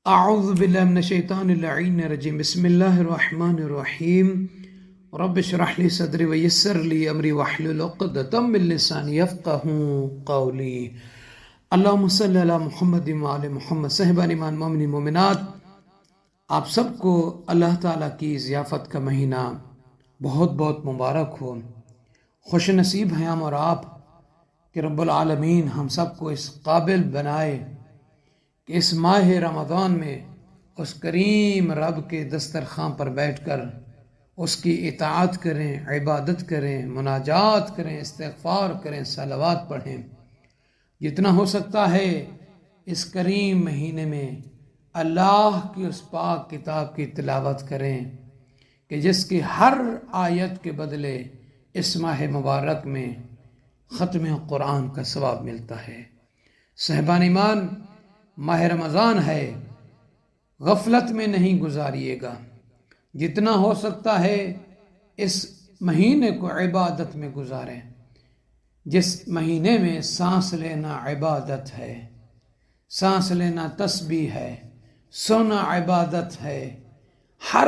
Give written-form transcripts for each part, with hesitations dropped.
اعوذ باللہ من الشیطان اللعین الرجیم بسم اللہ الرحمن الرحیم رب اشرح لی صدری ویسر لی امری واحلل عقدۃ من لسانی یفقہوا قولی اللہم صلی علی محمد وعلی محمد۔ صاحبان ایمان مومنین مومنات، آپ سب کو اللہ تعالیٰ کی ضیافت کا مہینہ بہت بہت مبارک ہو۔ خوش نصیب ہیں ہم اور آپ کہ رب العالمین ہم سب کو اس قابل بنائے کہ اس ماہ رمضان میں اس کریم رب کے دسترخوان پر بیٹھ کر اس کی اطاعت کریں، عبادت کریں، مناجات کریں، استغفار کریں، صلوات پڑھیں۔ جتنا ہو سکتا ہے اس کریم مہینے میں اللہ کی اس پاک کتاب کی تلاوت کریں کہ جس کی ہر آیت کے بدلے اس ماہ مبارک میں ختم قرآن کا ثواب ملتا ہے۔ صاحبان ایمان، ماہ رمضان ہے، غفلت میں نہیں گزاریے گا۔ جتنا ہو سکتا ہے اس مہینے کو عبادت میں گزاریں۔ جس مہینے میں سانس لینا عبادت ہے، سانس لینا تسبیح ہے، سونا عبادت ہے۔ ہر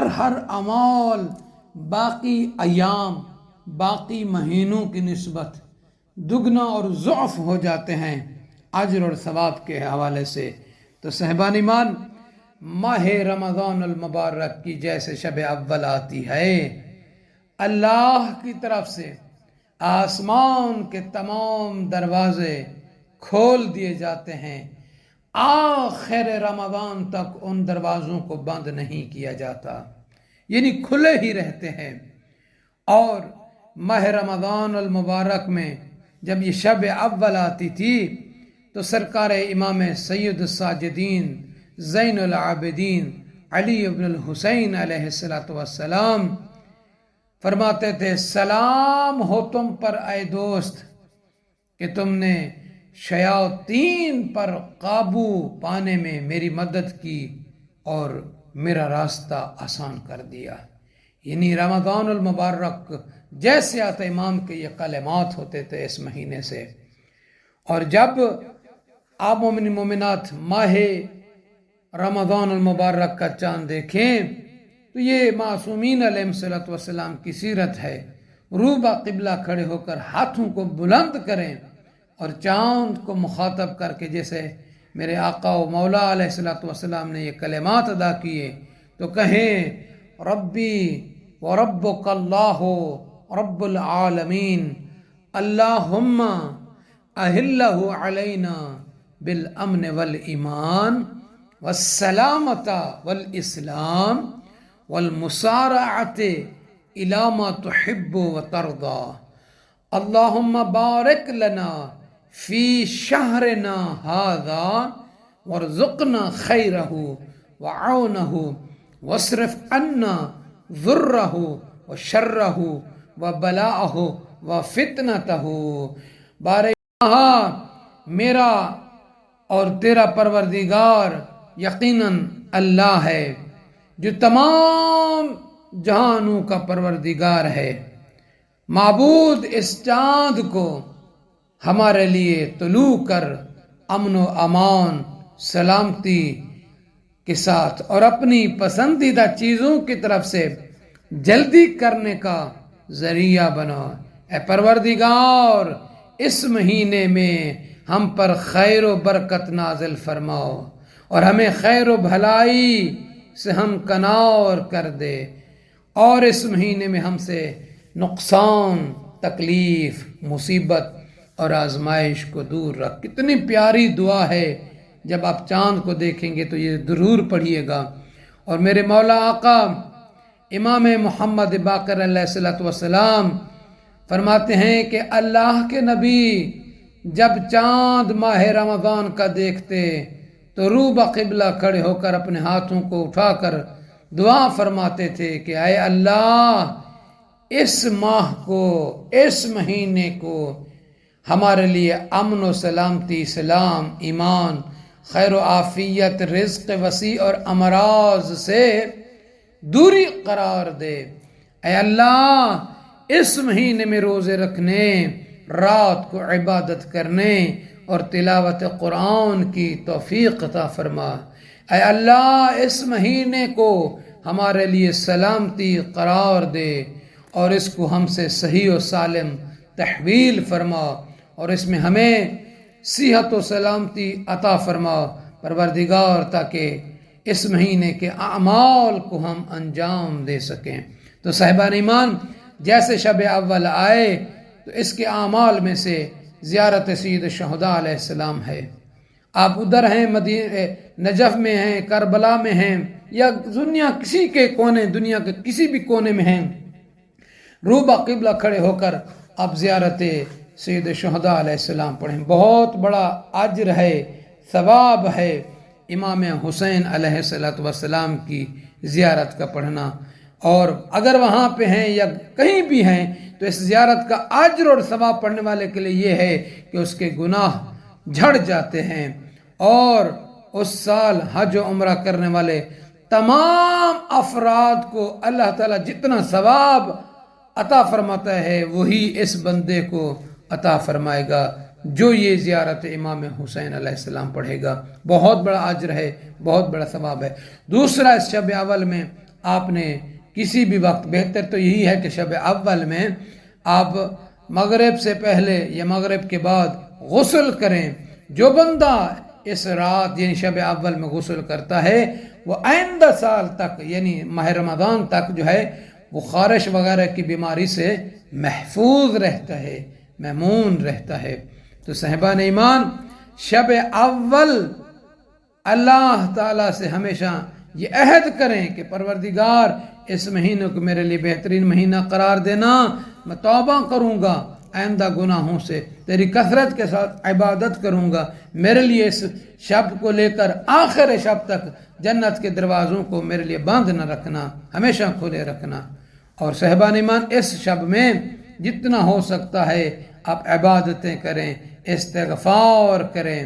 اعمال باقی ایام، باقی مہینوں کی نسبت دگنا اور ضعف ہو جاتے ہیں اجر اور ثواب کے حوالے سے۔ تو صاحبان ایمان، ماہ رمضان المبارک کی جیسے شب اول آتی ہے، اللہ کی طرف سے آسمان کے تمام دروازے کھول دیے جاتے ہیں۔ آخر رمضان تک ان دروازوں کو بند نہیں کیا جاتا، یعنی کھلے ہی رہتے ہیں۔ اور ماہ رمضان المبارک میں جب یہ شب اول آتی تھی تو سرکار امام سید الساجدین زین العابدین علی ابن الحسین علیہ السلام فرماتے تھے، سلام ہو تم پر اے دوست کہ تم نے شیاطین پر قابو پانے میں میری مدد کی اور میرا راستہ آسان کر دیا۔ یعنی رمضان المبارک جیسے آتا امام کے یہ کلمات ہوتے تھے اس مہینے سے۔ اور جب آپ مومن مومنات ماہ رمضان المبارک کا چاند دیکھیں تو یہ معصومین علیہ السلام کی سیرت ہے۔ روبہ قبلہ کھڑے ہو کر ہاتھوں کو بلند کریں اور چاند کو مخاطب کر کے جیسے میرے آقا و مولا علیہ السلام نے یہ کلمات ادا کیے تو کہیں، ربی و ربک اللہ رب العالمین اللہم اہلہ علینا بالامن والایمان والسلامت والاسلام والمسارعت الی ما تحب وترضى اللہم بارک لنا فی شہرنا ھذا وارزقنا خیرہ وعونہ واصرف عنا ضرہ وشرہ وبلاءہ وفتنتہ۔ بارے میرا اور تیرا پروردگار یقیناً اللہ ہے جو تمام جہانوں کا پروردگار ہے۔ معبود اس چاند کو ہمارے لیے طلوع کر امن و امان، سلامتی کے ساتھ اور اپنی پسندیدہ چیزوں کی طرف سے جلدی کرنے کا ذریعہ بنا۔ اے پروردگار، اس مہینے میں ہم پر خیر و برکت نازل فرماؤ اور ہمیں خیر و بھلائی سے ہم کنار کر دے، اور اس مہینے میں ہم سے نقصان، تکلیف، مصیبت اور آزمائش کو دور رکھ۔ کتنی پیاری دعا ہے، جب آپ چاند کو دیکھیں گے تو یہ ضرور پڑھیے گا۔ اور میرے مولا آقا امام محمد باقر علیہ السلام فرماتے ہیں کہ اللہ کے نبی جب چاند ماہ رمضان کا دیکھتے تو روبہ قبلہ کھڑے ہو کر اپنے ہاتھوں کو اٹھا کر دعا فرماتے تھے کہ اے اللہ، اس ماہ کو، اس مہینے کو ہمارے لیے امن و سلامتی، سلام، ایمان، خیر و عافیت، رزق وسیع اور امراض سے دوری قرار دے۔ اے اللہ، اس مہینے میں روزے رکھنے، رات کو عبادت کرنے اور تلاوت قرآن کی توفیق عطا فرما۔ اے اللہ اس مہینے کو ہمارے لیے سلامتی قرار دے اور اس کو ہم سے صحیح و سالم تحویل فرما اور اس میں ہمیں صحت و سلامتی عطا فرما پروردگار، تاکہ اس مہینے کے اعمال کو ہم انجام دے سکیں۔ تو صاحبان ایمان، جیسے شب اول آئے تو اس کے اعمال میں سے زیارت سید الشہداء علیہ السلام ہے۔ آپ ادھر ہیں، نجف میں ہیں، کربلا میں ہیں، یا دنیا کسی کے کونے، دنیا کے کسی بھی کونے میں ہیں، روبہ قبلہ کھڑے ہو کر آپ زیارت سید الشہداء علیہ السلام پڑھیں۔ بہت بڑا اجر ہے، ثواب ہے امام حسین علیہ السلام کی زیارت کا پڑھنا۔ اور اگر وہاں پہ ہیں یا کہیں بھی ہیں تو اس زیارت کا اجر اور ثواب پڑھنے والے کے لیے یہ ہے کہ اس کے گناہ جھڑ جاتے ہیں، اور اس سال حج و عمرہ کرنے والے تمام افراد کو اللہ تعالیٰ جتنا ثواب عطا فرماتا ہے وہی اس بندے کو عطا فرمائے گا جو یہ زیارت امام حسین علیہ السلام پڑھے گا۔ بہت بڑا اجر ہے، بہت بڑا ثواب ہے۔ دوسرا، اس شب اول میں آپ نے کسی بھی وقت، بہتر تو یہی ہے کہ شب اول میں آپ مغرب سے پہلے یا مغرب کے بعد غسل کریں۔ جو بندہ اس رات یعنی شب اول میں غسل کرتا ہے وہ آئندہ سال تک یعنی ماہ رمضان تک جو ہے وہ خارش وغیرہ کی بیماری سے محفوظ رہتا ہے، مامون رہتا ہے۔ تو صاحبان ایمان، شب اول اللہ تعالیٰ سے ہمیشہ یہ عہد کریں کہ پروردگار اس مہینے کو میرے لیے بہترین مہینہ قرار دینا، میں توبہ کروں گا آئندہ گناہوں سے، تیری کثرت کے ساتھ عبادت کروں گا، میرے لیے اس شب کو لے کر آخر شب تک جنت کے دروازوں کو میرے لیے بند نہ رکھنا، ہمیشہ کھلے رکھنا۔ اور صاحبان ایمان، اس شب میں جتنا ہو سکتا ہے آپ عبادتیں کریں، استغفار کریں۔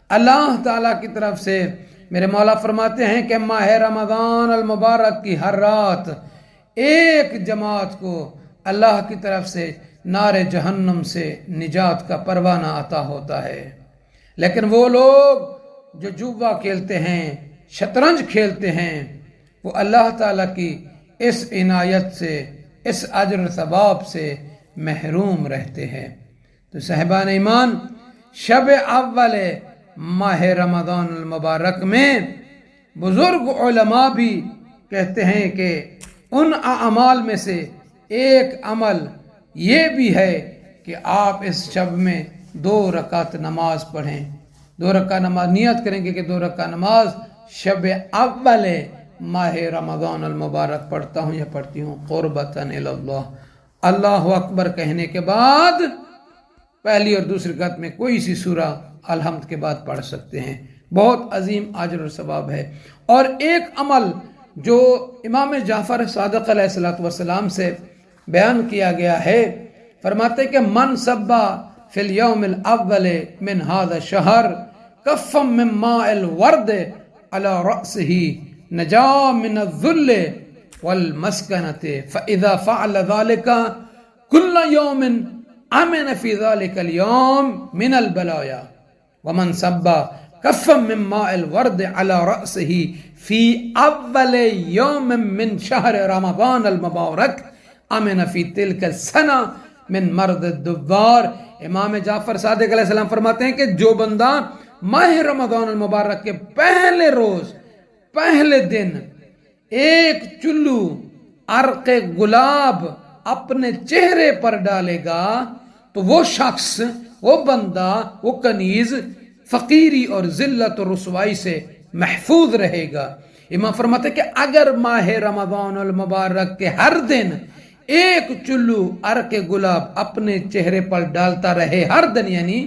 اللہ تعالیٰ کی طرف سے میرے مولا فرماتے ہیں کہ ماہ رمضان المبارک کی ہر رات ایک جماعت کو اللہ کی طرف سے نار جہنم سے نجات کا پروانہ عطا ہوتا ہے، لیکن وہ لوگ جو جوا کھیلتے ہیں، شطرنج کھیلتے ہیں، وہ اللہ تعالیٰ کی اس عنایت سے، اس اجر و ثواب سے محروم رہتے ہیں۔ تو صاحبان ایمان، شب اول ماہ رمضان المبارک میں بزرگ علماء بھی کہتے ہیں کہ ان اعمال میں سے ایک عمل یہ بھی ہے کہ آپ اس شب میں 2 رکعت نماز پڑھیں۔ 2 رکعت نماز نیت کریں گے کہ 2 رکعت نماز شب اول ماہ رمضان المبارک پڑھتا ہوں یا پڑھتی ہوں، قربتاً الی اللہ۔ اللہ اکبر کہنے کے بعد پہلی اور دوسری رکعت میں کوئی سی سورہ الحمد کے بعد پڑھ سکتے ہیں۔ بہت عظیم اجر و ثواب ہے۔ اور ایک عمل جو امام جعفر صادق علیہ السلام سے بیان کیا گیا ہے، فرماتے کہ من صبا فی الیوم الاول من هذا الشہر کفا من ماء الورد علی رأسہ نجا من الذل والمسکنة فاذا فعل ذلك كل يوم امن في ذلك اليوم من البلايا ومن صبا کفا من ماء الورد علی رأسہ فی اول یوم من شہر رمضان المبارک امن فی تلک السنہ من مرض الدوار۔ امام جعفر صادق علیہ السلام فرماتے ہیں کہ جو بندہ ماہ رمضان المبارک کے پہلے روز، پہلے دن ایک چلو عرق گلاب اپنے چہرے پر ڈالے گا تو وہ شخص، وہ بندہ، وہ کنیز فقیری اور ذلت و رسوائی سے محفوظ رہے گا۔ امام فرماتے ہیں کہ اگر ماہ رمضان المبارک کے ہر دن ایک چلو عرق گلاب اپنے چہرے پر ڈالتا رہے ہر دن، یعنی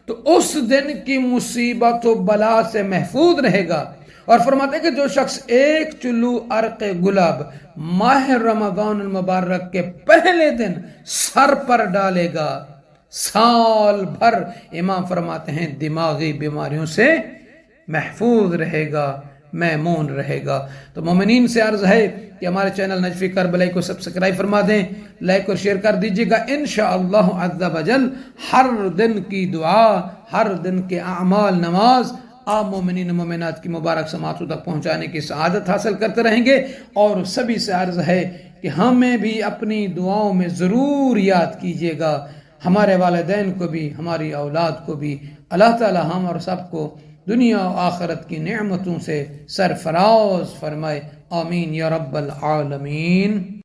تو اس دن کی مصیبت و بلا سے محفوظ رہے گا۔ اور فرماتے ہیں کہ جو شخص ایک چلو عرق گلاب ماہ رمضان المبارک کے پہلے دن سر پر ڈالے گا، سال بھر امام فرماتے ہیں دماغی بیماریوں سے محفوظ رہے گا، مامون رہے گا۔ تو مومنین سے عرض ہے کہ ہمارے چینل نجفی کربلائی کو سبسکرائب فرما دیں، لائک اور شیئر کر دیجیے گا۔ انشاءاللہ عز و جل ہر دن کی دعا، ہر دن کے اعمال، نماز آپ مومنین و مومنات کی مبارک سماعتوں تک پہنچانے کی سعادت حاصل کرتے رہیں گے۔ اور سبھی سے عرض ہے کہ ہمیں بھی اپنی دعاؤں میں ضرور یاد کیجیے گا، ہمارے والدین کو بھی، ہماری اولاد کو بھی۔ اللہ تعالی ہم اور سب کو دنیا و آخرت کی نعمتوں سے سرفراز فرمائے، آمین یا رب العالمین۔